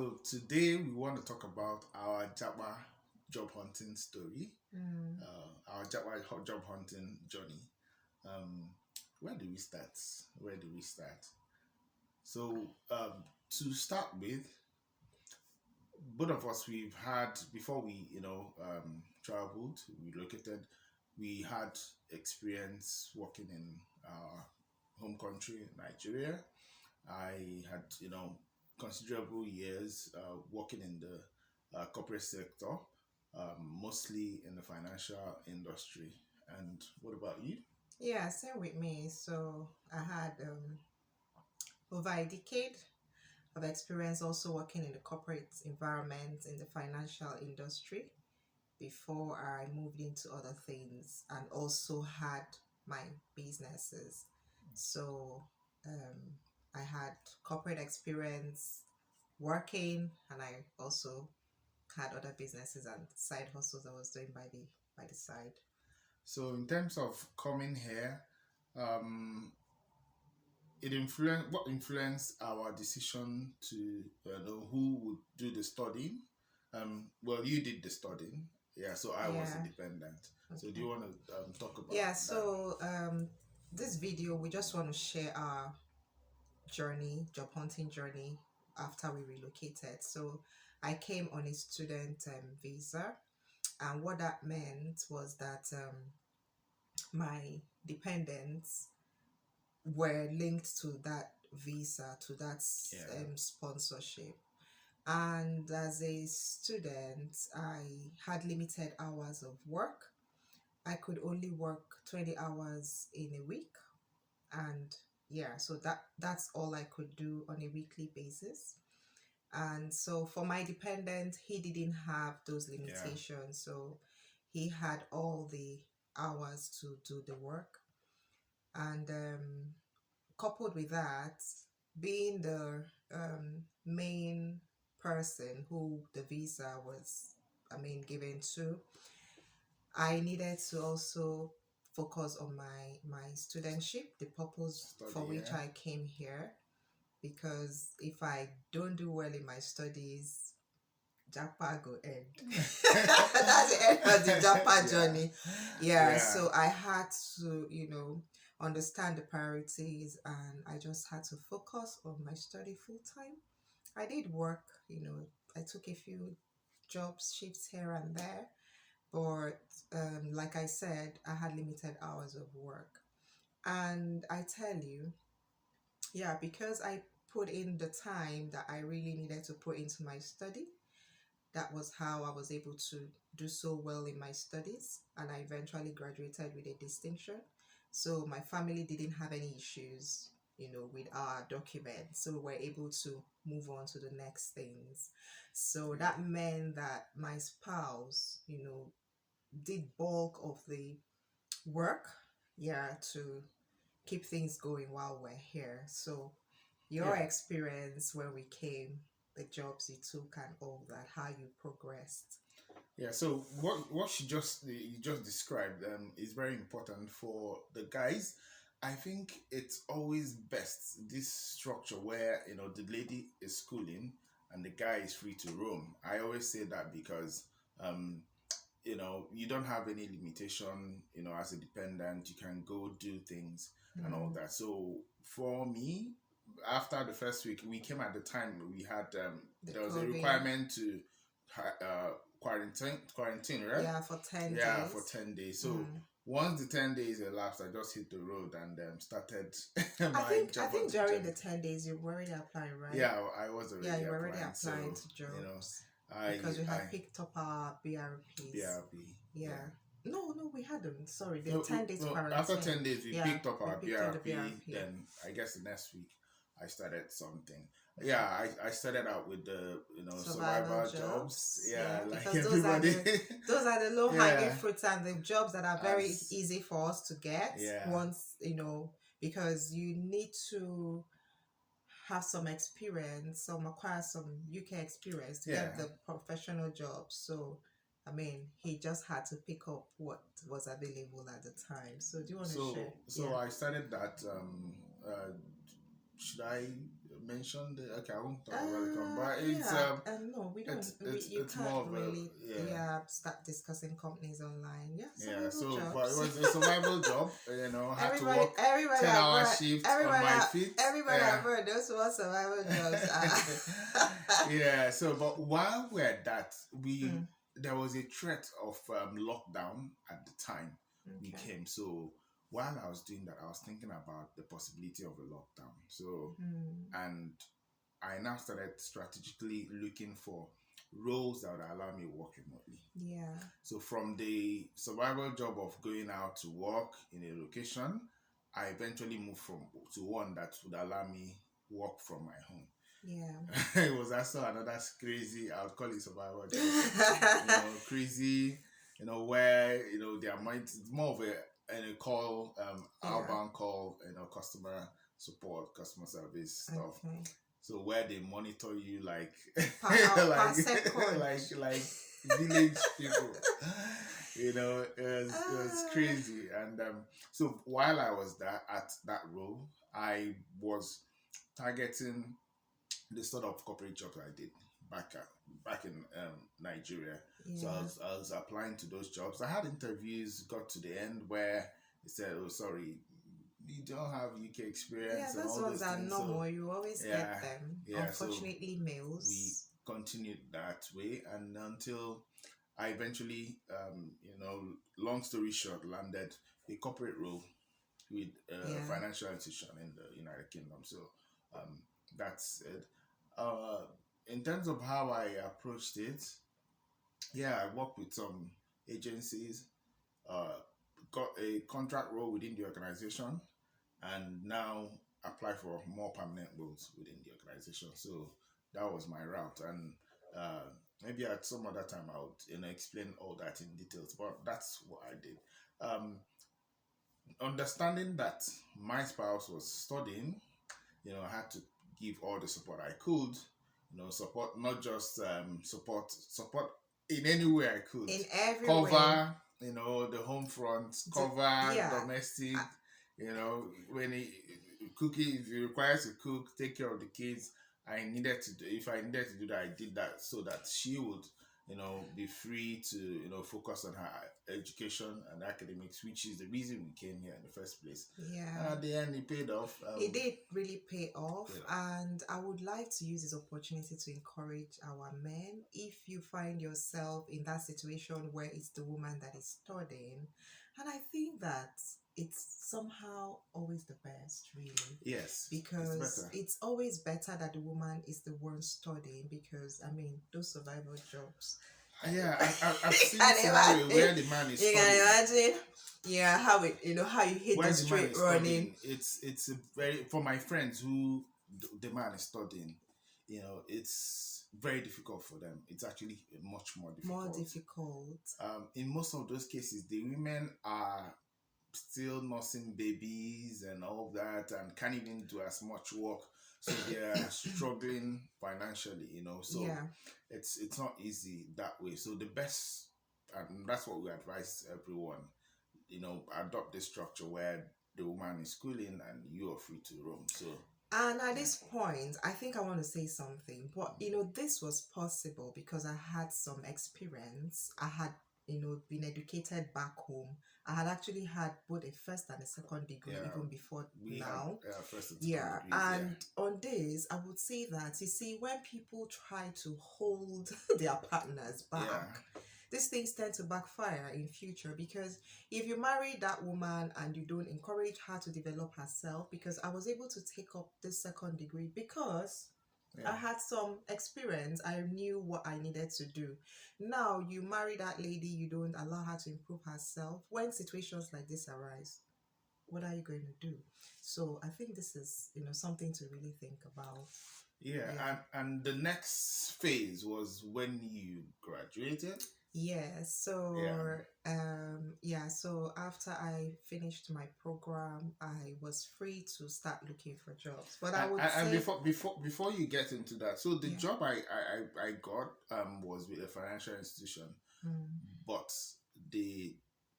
So today we want to talk about our Japa job hunting story, Mm. our Japa job hunting journey. Um, where do we start? Where do we start? So to start with, both of us we've had before we traveled, we relocated, we had experience working in our home country, Nigeria. I had, considerable years working in the corporate sector, mostly in the financial industry. And what about you? Yeah, same with me. So I had over a decade of experience also working in the corporate environment in the financial industry before I moved into other things and also had my businesses. So I had corporate experience working and I also had other businesses and side hustles I was doing by the side. So, in terms of coming here, um, what influenced our decision to know who would do the studying? Well, you did the studying, yeah. So I was Yeah. independent. So, do Okay. you want to talk about Yeah, that? so this video we just want to share our journey, job hunting journey after we relocated. So I came on a student visa, and what that meant was that my dependents were linked to that visa, to that Yeah. sponsorship. And as a student, I had limited hours of work. I could only work 20 hours in a week, and yeah, so that's all I could do on a weekly basis. And so for my dependent, he didn't have those Yeah. limitations, so he had all the hours to do the work. And coupled with that, being the main person who the visa was, given to, I needed to also focus on my studentship, the purpose for Study, which yeah. I came here. Because if I don't do well in my studies, Japa go end. That's the end of the Japa Yeah. journey. Yeah, Yeah. so I had to, understand the priorities, and I just had to focus on my study full time. I did work, I took a few jobs, shifts here and there, but like I said, I had limited hours of work. And I tell you, yeah, because I put in the time that I really needed to put into my study, that was how I was able to do so well in my studies. And I eventually graduated with a distinction. So my family didn't have any issues, with our documents. So we were able to move on to the next things. So that meant that my spouse, did bulk of the work, yeah, to keep things going while we're here. So your Yeah. experience when we came, the jobs you took and all that, how you progressed. Yeah, so what you just described is very important for the guys. I think it's always best this structure where the lady is schooling and the guy is free to roam. I always say that because um you don't have any limitation. As a dependent, you can go do things and all Mm, that. So for me, after the first week, we came at the time we had the there was a COVID, requirement to quarantine, right? yeah, for 10 Yeah, for days. 10 days. So Mm. once the 10 days elapsed, I just hit the road and started I my think I job think hunting during the journey. 10 days you were already applying, right? Yeah, I was Yeah, already you were already applying. So applying to you know jobs I because we I had picked up our BRPs. BRB. Yeah. Yeah. No, we hadn't. Sorry, the No, 10 days no, after quarantine. 10 days, we Yeah, picked up we our picked up the BRP. BRP. Then I guess the next week, I started something. Yeah, I started out with the Survival survival jobs. jobs, Yeah, yeah, like because those are everybody. the low hanging Yeah, fruits and the jobs that are very as easy for us to get yeah, once, because you need to have some experience, some acquire some UK experience to yeah. get the professional job. So he just had to pick up what was available at the time. So do you want to share? So Yeah. I started that. Should I mention the? Okay, I won't talk about the company, but Yeah. No, we don't. You it's can't more of a, really, yeah. yeah, start discussing companies online. Yeah, Yeah, survival so but it jobs. was a survival job. You know, had to everybody, work everybody, 10-hour I've shift on everybody, my feet. everybody, Yeah. I've heard those were survival jobs. Yeah. So, but while we're at that, we Mm, there was a threat of lockdown at the time we okay. came. So while I was doing that, I was thinking about the possibility of a lockdown. So, Mm, and I now started strategically looking for roles that would allow me to work remotely. yeah. So from the survival job of going out to work in a location, I eventually moved from to one that would allow me work from my home. Yeah. It was also another crazy, I would call it survival job. Crazy, where their mind it's more of a call, Yeah. outbound call, customer support, customer service stuff. Okay. So where they monitor you like Per like second. like village people. It was Ah, crazy. And so while I was there at that role, I was targeting the sort of corporate jobs I did back in Nigeria. So I yeah. was I was applying to those jobs. I had interviews, got to the end where they said, "Oh, sorry, you don't have UK Yeah, experience and those all ones those are things." So normal. You always yeah, get them. yeah. So Unfortunately, we males. continued that way, and until I eventually, long story short, landed a corporate role with a Yeah. financial institution in the United Kingdom. So um, that's it. Uh, in terms of how I approached it, yeah, I worked with some agencies, uh, got a contract role within the organization, and now apply for more permanent roles within the organization. So that was my route, and maybe at some other time I would explain all that in details. But that's what I did. Um, Understanding that my spouse was studying, I had to give all the support I could. Support not just support in any way I could. In every way. Cover, the home front, D- cover yeah. domestic. Uh, When cooking, if it requires to cook, take care of the kids. I needed to do. If I needed to do that, I did that so that she would, be free to, focus on her education and academics, which is the reason we came here in the first place. And yeah. at the end, it paid off. It did really pay off, Paid off. and I would like to use this opportunity to encourage our men. If you find yourself in that situation where it's the woman that is studying, and I think that it's somehow always the best, really, Yes, it's because better. it's always better that the woman is the one studying. Because I mean, those survival jobs. Yeah, I've You seen can scenario imagine. where the man is You can studying. imagine. Yeah, how it how you hit the Where the man straight is running. studying, it's a very for my friends who the man is studying. It's very difficult for them. It's actually much more More difficult. difficult. In most of those cases, the women are still nursing babies and all that, and can't even do as much work. So they are struggling financially. So Yeah. it's not easy that way. So the best, and that's what we advise everyone. Adopt the structure where the woman is schooling and you are free to roam. So And at yeah, this point, I think I want to say something. But this was possible because I had some experience. I had, been educated back home. I had actually had both a first and a second degree yeah, even before we had now. first and second Yeah. degrees. Yeah, And on this, I would say that, you see, when people try to hold their partners yeah, back, these things tend to backfire in future. Because if you marry that woman and you don't encourage her to develop herself, because I was able to take up this second degree because I yeah, had some experience. I knew what I needed to do. Now you marry that lady, you don't allow her to improve herself. When situations like this arise, what are you going to do? So I think this is, something to really think about. yeah. Yeah. And the next phase was when you graduated. Yeah, Yeah, so after I finished my program, I was free to start looking for jobs. But I would and say, before you get into that, so the yeah. job I got was with a financial institution, Mm, but they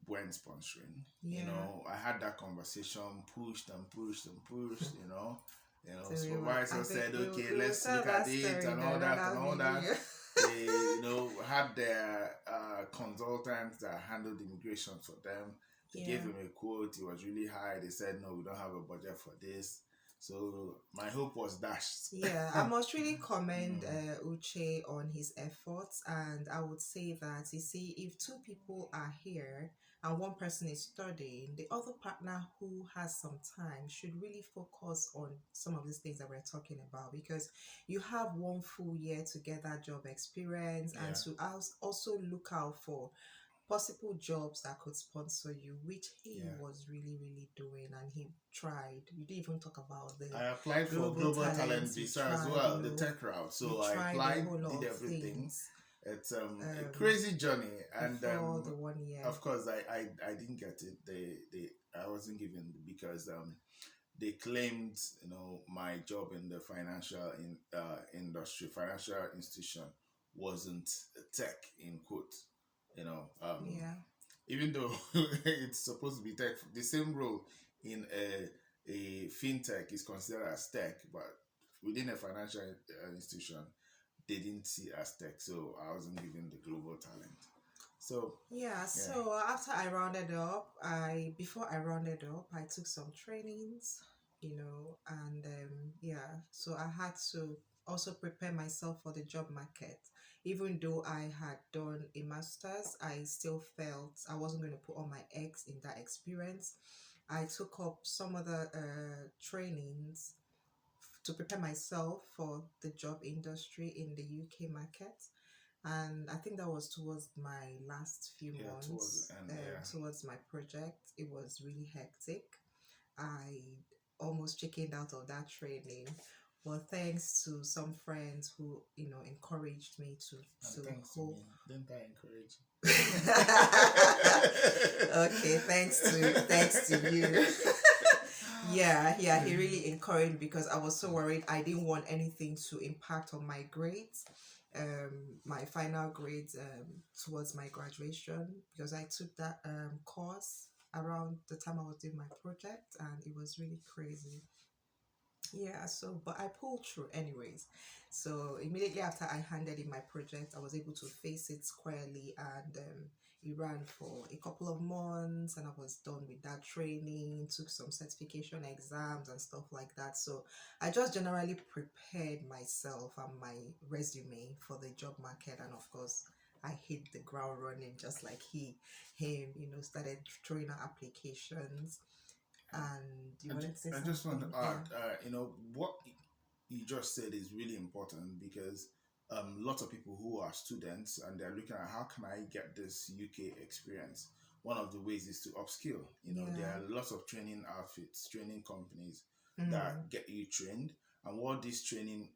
weren't sponsoring. yeah. I had that conversation, pushed and pushed and pushed. So Supervisor I think said, okay, we will let's tell look at that it story and in all that and another all that. video. They, had their consultants that handled immigration for them. They gave Yeah. him a quote. It was really high. They said, no, we don't have a budget for this. So my hope was dashed. Yeah, I must really commend Mm, Uche on his efforts, and I would say that you see, if two people are here and one person is studying, the other partner who has some time should really focus on some of these things that we're talking about, because you have one full year to get that job experience and yeah, to also look out for possible jobs that could sponsor you, which he yeah. was really, really doing, and he tried. You didn't even talk about the I applied for global global talent talents. You visa as tried, well, the tech route. you So I tried a applied, whole lot did of everything. things It's a um, crazy journey, and before the 1 year. of course I didn't get it. They I wasn't given because they claimed my job in the financial industry, financial institution wasn't tech in quote. You know, Yeah, even though it's supposed to be tech, the same role in a fintech is considered as tech, but within a financial institution, they didn't see as tech, so I wasn't given the global talent. So yeah. yeah, So after I rounded up, I before I rounded up, I took some trainings, and yeah. So I had to also prepare myself for the job market. Even though I had done a master's, I still felt I wasn't going to put all my eggs in that experience. I took up some other trainings to prepare myself for the job industry in the UK market. And I think that was towards my last few yeah, towards months, the end, yeah. towards my project. It was really hectic. I almost chickened out of that training. But thanks to some friends who, encouraged me to And to thanks to hope. me, didn't I encourage Okay, thanks to you. Yeah, yeah, he you? really encouraged me because I was so worried. I didn't want anything to impact on my grades, my final grades, towards my graduation, because I took that course around the time I was doing my project, and it was really crazy. Yeah, so but I pulled through anyways. So immediately after I handed in my project, I was able to face it squarely, and it ran for a couple of months, and I was done with that training, took some certification exams and stuff like that. So I just generally prepared myself and my resume for the job market, and of course I hit the ground running just like him, started throwing out applications. And you wanted to say I just want to something? add, Yeah. what you just said is really important because lots of people who are students and they're looking at how can I get this UK experience. One of the ways is to upskill. There Yeah. are lots of training outfits, training companies Mm. that get you trained, and what this training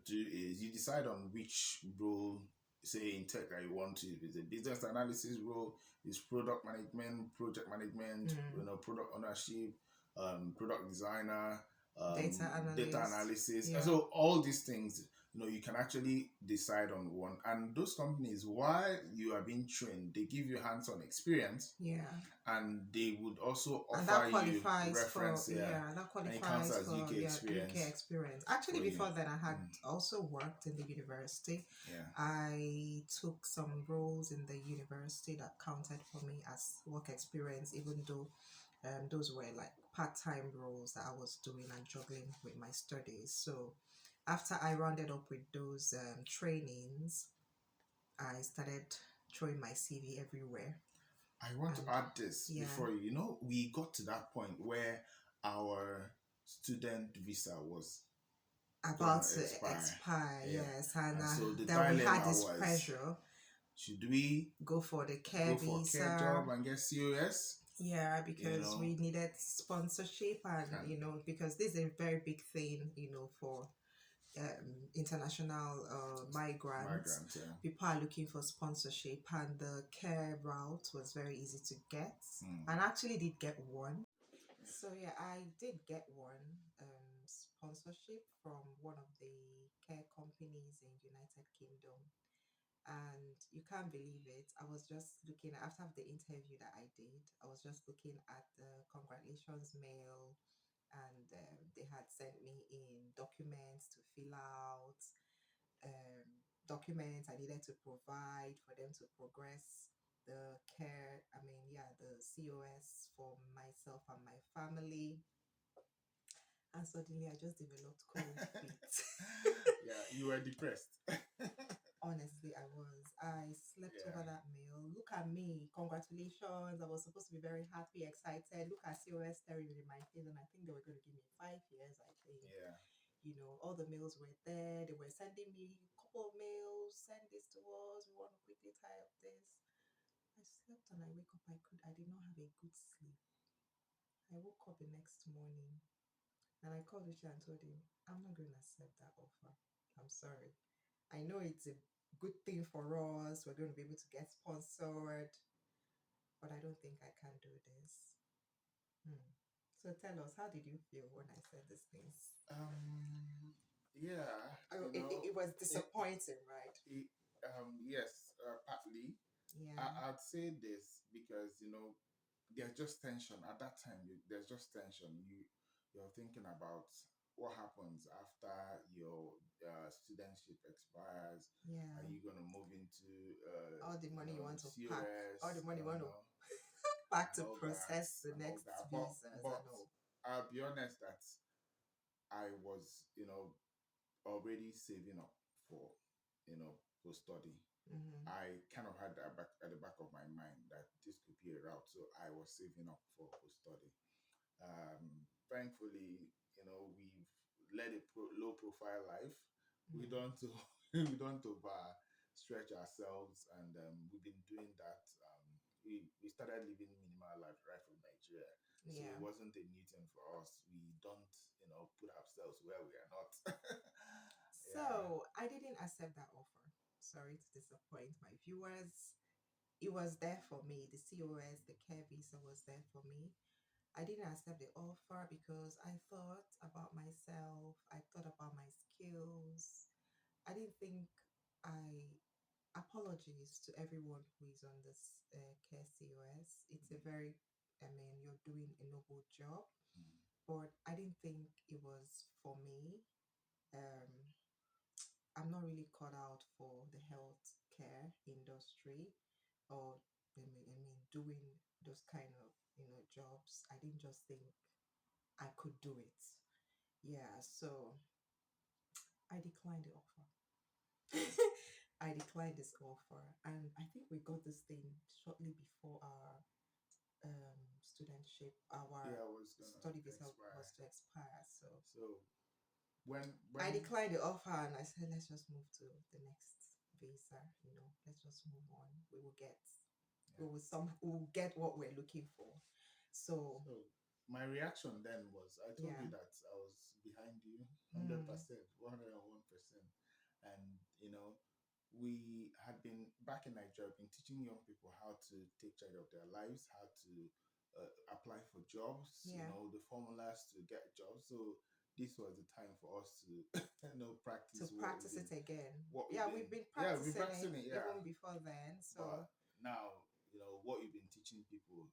do is you decide on which role, say in tech, that you want to. If it's a business analysis role, is product management, project management, Mm. product ownership, product designer, Data data analyst. analysis. And Yeah. so all these things, you can actually decide on one. And those companies, while you are being trained, they give you hands-on experience, Yeah. and they would also And that offer you qualifies for reference, yeah, that and it counts qualifies as for UK UK experience experience. Actually, for you. before then, I had Mm, also worked in the university. yeah. I took some roles in the university that counted for me as work experience, even though those were like part-time roles that I was doing and juggling with my studies. So after I rounded up with those trainings, I started throwing my CV everywhere. I want to And add this yeah, before we got to that point where our student visa was about gonna to expire. expire, Yeah. yes. And And so the then we had dilemma this was, pressure, should we go for the care go for a care visa. job and get COS? Yeah, You because know, we needed sponsorship, and can because this is a very big thing, for international migrants. migrant, yeah. People are looking for sponsorship, and the care route was very easy to get, Mm. and I actually did get one. So yeah, I did get one sponsorship from one of the care companies in United Kingdom, and you can't believe it. I was just looking after the interview that I did. I was just looking at the congratulations mail and they had sent me in documents to fill out, documents I needed to provide for them to progress the care. I mean, yeah, the COS for myself and my family. And suddenly I just developed cold feet. Yeah, you were depressed. Honestly, I was. I slept Yeah. over that meal. Look at me. Congratulations. I was supposed to be very happy, excited. Look at COS staring in my face, and I think they were going to give me 5 years, I think. Yeah. All the meals were there. They were sending me a couple of mails. Send this to us. We want to quickly tie up this. I slept and I wake up. I did not have a good sleep. I woke up the next morning and I called Richard and told him, I'm not going to accept that offer. I'm sorry. I know it's a good thing for us. We're going to be able to get sponsored, but I don't think I can do this. Hmm. So tell us, how did you feel when I said these things? Um. Yeah. Oh, it was disappointing, right? Yes. Partly. Yeah. I'd say this because there's just tension at that time. There's just tension. You're thinking about what happens after your studentship expires. Yeah. Are you gonna move into All the money you want to pack, all the COS? money you want to pack And to all that process the and all next that. But visas but and all. I'll be honest that I was already saving up for post study. Mm-hmm. I kind of had that back at the back of my mind that this could be a route, so I was saving up for post study. Thankfully, we've led a low profile life. We Mm. don't we don't over stretch ourselves, and we've been doing that. We started living minimal life right from Nigeria, so it Yeah. wasn't a new thing for us. We don't put ourselves where we are not. Yeah, So I didn't accept that offer. Sorry to disappoint my viewers. It was there for me. The COS, the care visa was there for me. I didn't accept the offer because I thought about myself. I thought about my skills. I didn't think I apologies to everyone who is on this care COS. It's a very, I mean, you're doing a noble job, mm, but I didn't think it was for me. Um, I'm not really cut out for the health care industry, or I mean, doing those kind of jobs. I didn't just think I could do it. Yeah, so I declined the offer. I declined this offer, and I think we got this thing shortly before our studentship, yeah, I our was gonna study visa expire. was to expire. So So when I when declined the offer and I said, let's just move to the next visa. Let's just move on. yeah. We will get what we're looking for. So So my reaction then was, I told yeah. you that I was behind you, Mm, 100%, 101%, and we had been back in Nigeria, been teaching young people how to take charge of their lives, how to apply for jobs, yeah. the formulas to get jobs. So this was the time for us to To practice practice it again. what we've Yeah, we've been been yeah we've been practicing it practicing it, yeah. even before then. But So now, what you've been teaching people,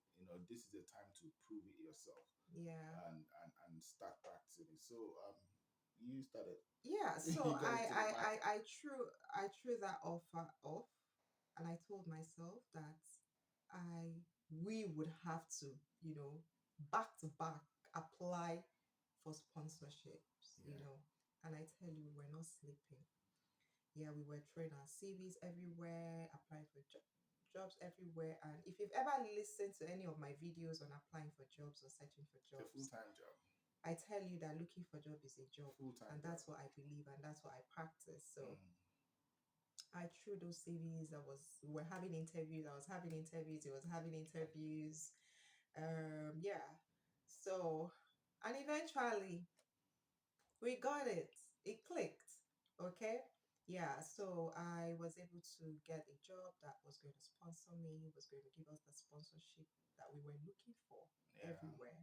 this is the time to prove it yourself yeah. and start practicing it. So you started, Yeah, so you got into the market. I threw that offer off, and I told myself that I we would have to, back to back apply for sponsorships, Yeah, and I tell you, we're not sleeping. Yeah, we were throwing our CVs everywhere, applying for jobs everywhere. And if you've ever listened to any of my videos on applying for jobs or searching for it's a jobs, full-time job. I tell you that looking for a job is a job, Full-time and job. that's what I believe, and that's what I practice. So Mm, I threw those CVs. We were having interviews. I was having interviews. It was having interviews. Yeah. So, and eventually we got it. It clicked. Okay. Yeah. So I was able to get a job that was going to sponsor me. Was going to give us the sponsorship that we were looking for yeah, everywhere.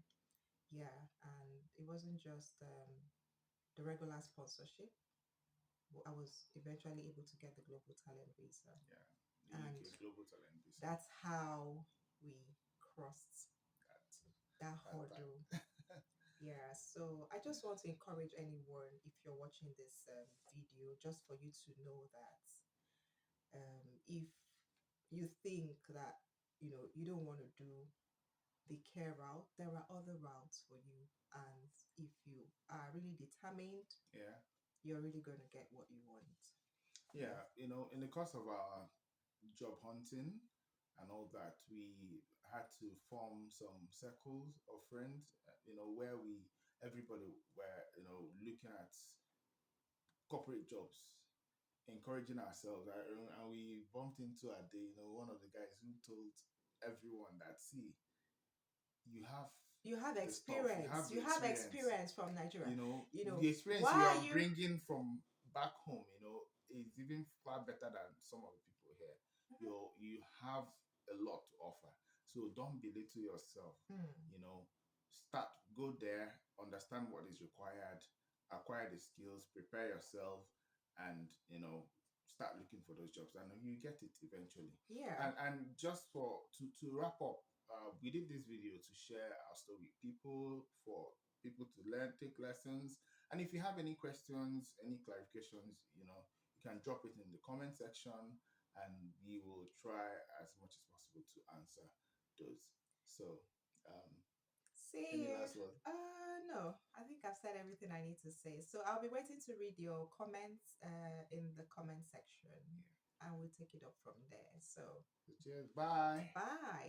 Yeah, and it wasn't just the regular sponsorship. But I was eventually able to get the global talent visa, yeah. The and UK Global Talent Visa. that's how we crossed That that that hurdle. time. Yeah, so I just want to encourage anyone, if you're watching this video, just for you to know that if you think that you don't want to do the care route, there are other routes for you, and if you are really determined, Yeah. you're really going to get what you want. Yeah. Yeah, in the course of our job hunting and all that, we had to form some circles of friends, where everybody were, looking at corporate jobs, encouraging ourselves. And we bumped into a day, one of the guys who told everyone that, see, you have You have the stuff, you experience. have You the have experience, experience from Nigeria. the experience you Why are are you? bringing from back home, is even far better than some of the people here. You have a lot to offer, so don't belittle yourself. Hmm. you know Start, go there, understand what is required, acquire the skills, prepare yourself, and start looking for those jobs, and you get it eventually. Yeah. And just for to wrap up, we did this video to share our story with people, for people to learn, take lessons. And if you have any questions, any clarifications, you can drop it in the comment section, and we will try as much as possible to answer those. So, um, any See, last word? no, I think I've said everything I need to say. So I'll be waiting to read your comments in the comment section, Yeah. and we'll take it up from there. So, So cheers. Bye. bye.